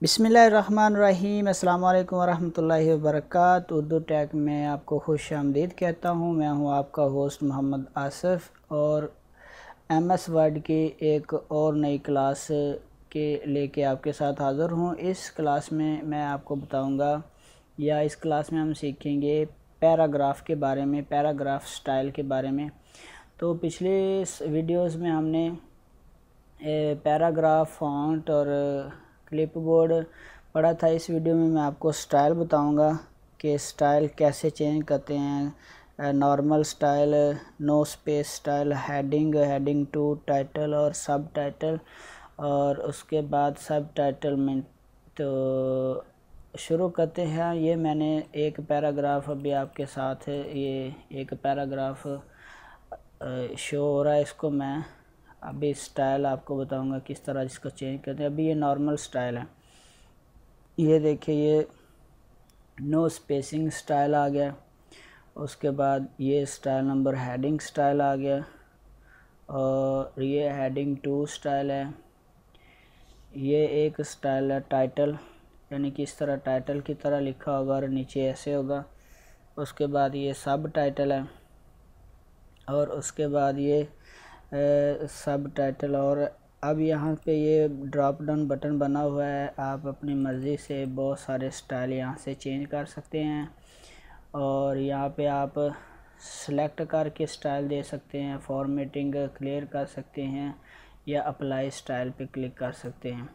बिस्मिल्लाहिर्रहमानिर्रहीम। अस्सलाम वालेकुम वरहमतुल्लाहि वबरकातुहू। उर्दू टेक में आपको खुश आमदीद कहता हूँ। मैं हूँ आपका होस्ट मोहम्मद आसिफ और एमएस वर्ड की एक और नई क्लास के लेके आपके साथ हाज़िर हूँ। इस क्लास में मैं आपको बताऊँगा या इस क्लास में हम सीखेंगे पैराग्राफ के बारे में, पैराग्राफ स्टाइल के बारे में। तो पिछले वीडियोस में हमने पैराग्राफ, फ़ॉन्ट और क्लिपबोर्ड पढ़ा था। इस वीडियो में मैं आपको स्टाइल बताऊंगा कि स्टाइल कैसे चेंज करते हैं। Normal style, no space style, heading two, title और सब टाइटल, और उसके बाद सब टाइटल में। तो शुरू करते हैं। ये मैंने एक पैराग्राफ अभी आपके साथ है, ये एक पैराग्राफ शो हो रहा है। इसको मैं अभी स्टाइल आपको बताऊंगा किस तरह इसको चेंज करते हैं। अभी ये नॉर्मल स्टाइल है, ये देखिए, ये नो स्पेसिंग स्टाइल आ गया। उसके बाद ये स्टाइल नंबर हेडिंग स्टाइल आ गया, और ये हेडिंग टू स्टाइल है। ये एक स्टाइल है टाइटल, यानी कि इस तरह टाइटल की तरह लिखा होगा और नीचे ऐसे होगा। उसके बाद ये सब टाइटल है, और उसके बाद ये सब टाइटल। और अब यहाँ पे ये ड्रॉप डाउन बटन बना हुआ है, आप अपनी मर्ज़ी से बहुत सारे स्टाइल यहाँ से चेंज कर सकते हैं। और यहाँ पे आप सेलेक्ट करके स्टाइल दे सकते हैं, फॉर्मेटिंग क्लियर कर सकते हैं, या अप्लाई स्टाइल पे क्लिक कर सकते हैं।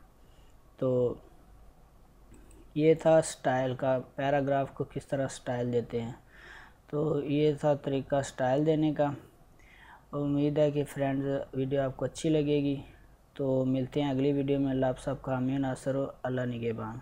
तो ये था स्टाइल का, पैराग्राफ को किस तरह स्टाइल देते हैं। तो ये था तरीका स्टाइल देने का। उम्मीद है कि फ्रेंड्स वीडियो आपको अच्छी लगेगी। तो मिलते हैं अगली वीडियो में। अल्लाह आप सबका आमीन नासर हो। अल्लाह निगहबान।